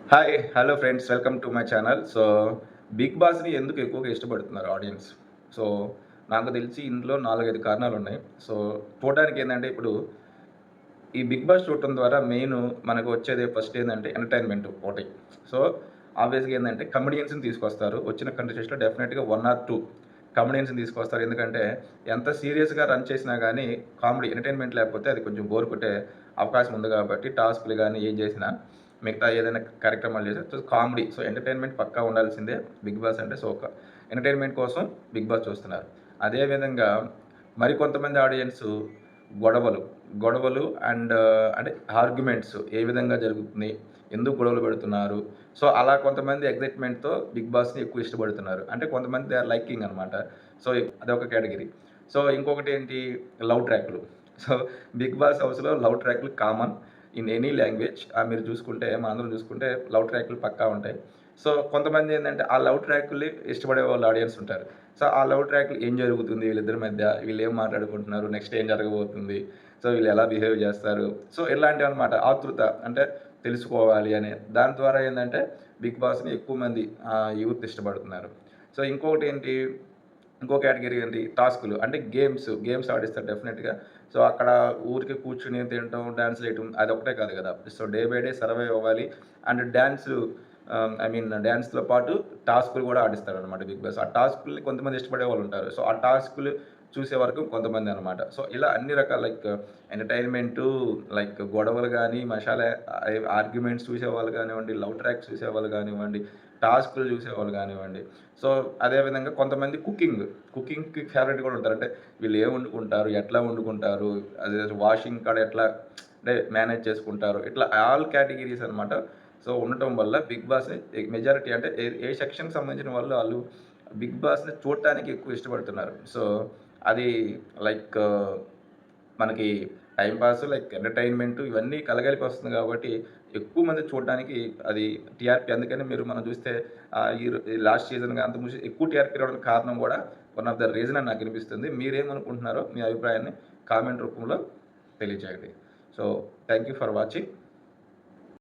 Hi hello friends welcome to my channel. Big బాస్ని ఎందుకు ఎక్కువగా ఇష్టపడుతున్నారు ఆడియన్స్? సో నాకు తెలిసి ఇందులో 4, 5 కారణాలు ఉన్నాయి. చూడడానికి ఏంటంటే ఇప్పుడు ఈ బిగ్ బాస్ చూడటం ద్వారా మెయిన్ మనకు వచ్చేది ఫస్ట్ ఏంటంటే ఎంటర్టైన్మెంట్ ఒకటి. సో ఆబ్వియస్గా ఏంటంటే కమెడియన్స్ని తీసుకొస్తారు. వచ్చిన కంటెస్టెంట్స్లో డెఫినెట్గా 1 or 2 కమెడియన్స్ని తీసుకొస్తారు. ఎందుకంటే ఎంత సీరియస్గా రన్ చేసినా కానీ కామెడీ ఎంటర్టైన్మెంట్ లేకపోతే అది కొంచెం బోర్ కొట్టే అవకాశం ఉంది. కాబట్టి టాస్క్లు కానీ ఏం చేసినా మిగతా ఏదైనా కార్యక్రమాలు చేస్తే కామెడీ, ఎంటర్టైన్మెంట్ పక్కా ఉండాల్సిందే బిగ్ బాస్ అంటే. ఒక ఎంటర్టైన్మెంట్ కోసం బిగ్ బాస్ చూస్తున్నారు. అదేవిధంగా మరికొంతమంది ఆడియన్స్ గొడవలు గొడవలు అండ్ అంటే ఆర్గ్యుమెంట్స్ ఏ విధంగా జరుగుతుంది, ఎందుకు గొడవలు పెడుతున్నారు, అలా కొంతమంది ఎగ్జైట్మెంట్తో బిగ్ బాస్ని ఎక్కువ ఇష్టపడుతున్నారు. అంటే కొంతమంది దే ఆర్ లైకింగ్ అనమాట. అదొక కేటగిరీ. ఇంకొకటి ఏంటి, లవ్ ట్రాక్లు. సో బిగ్ బాస్ హౌస్లో లవ్ ట్రాక్లు కామన్ ఇన్ ఎనీ లాంగ్వేజ్. మీరు చూసుకుంటే మనందరం చూసుకుంటే లవ్ ట్రాక్లు పక్కా ఉంటాయి. కొంతమంది ఏంటంటే ఆ లవ్ ట్రాక్‌ని ఇష్టపడే వాళ్ళు ఆడియన్స్ ఉంటారు. ఆ లవ్ ట్రాక్‌లో ఏం జరుగుతుంది వీళ్ళిద్దరి మధ్య? వీళ్ళు ఏం మాట్లాడుకుంటున్నారు? నెక్స్ట్ ఏం జరగబోతుంది? వీళ్ళు ఎలా బిహేవ్ చేస్తారు? ఇలాంటివన్నమాట ఆతృత. అంటే తెలుసుకోవాలి అనే దాని ద్వారా ఏందంటే బిగ్ బాస్‌ని ఎక్కువ మంది యూత్ ఇష్టపడుతున్నారు. ఇంకొకటి ఏంటి, ఇంకో కేటగిరీ ఏంటి, టాస్కులు అంటే గేమ్స్ ఆడిస్తారు డెఫినెట్‌గా. అక్కడ ఊరికే కూర్చొని తినటం, డాన్స్‌లేయటం అదొక్కటే కాదు కదా! డే బై డే సర్వైవ్ అవ్వాలి. అండ్ డాన్స్‌తో పాటు టాస్కులు కూడా ఆడిస్తారనమాట బిగ్ బాస్. ఆ టాస్కుల్ని కొంతమంది ఇష్టపడే వాళ్ళుంటారు. ఆ టాస్కులు చూసే వరకు కొంతమంది అనమాట. ఇలా అన్ని రకాల ఎంటర్‌టైన్‌మెంటు, గొడవలు గానీ, ఆర్గ్యుమెంట్స్ చూసేవాళ్ళు కానివ్వండి, లవ్ ట్రాక్స్ చూసేవాళ్ళు కానివ్వండి, టాస్కులు చూసేవాళ్ళు కానివ్వండి. అదేవిధంగా కొంతమంది కుకింగ్‌కి ఫేవరెట్ కూడా ఉంటారు. అంటే వీళ్ళు ఏం వండుకుంటారు? ఎట్లా వండుకుంటారు? అదే వాషింగ్ కాడ ఎట్లా అంటే మేనేజ్ చేసుకుంటారు? ఇట్లా ఆల్ కేటగిరీస్ అనమాట. ఉండటం వల్ల బిగ్ బాస్‌ని మెజారిటీ అంటే ఏ ఏ సెక్షన్‌కి సంబంధించిన వాళ్ళు బిగ్ బాస్‌ని చూడటానికి ఎక్కువ ఇష్టపడుతున్నారు. అది లైక్ మనకి టైమ్ పాస్, ఎంటర్‌టైన్‌మెంట్ ఇవన్నీ కలగలిపి వస్తుంది కాబట్టి ఎక్కువ మంది చూడడానికి అది టీఆర్‌పీ. అందుకని మనం చూస్తే ఈ లాస్ట్ సీజన్‌గా అంతకుముందు ఎక్కువ టీఆర్‌పీ రావడానికి కారణం కూడా వన్ ఆఫ్ ద రీజన్ అని నాకు అనిపిస్తుంది. మీరేమనుకుంటున్నారో మీ అభిప్రాయాన్ని కామెంట్ రూపంలో తెలియజేయండి. Thank you for watching.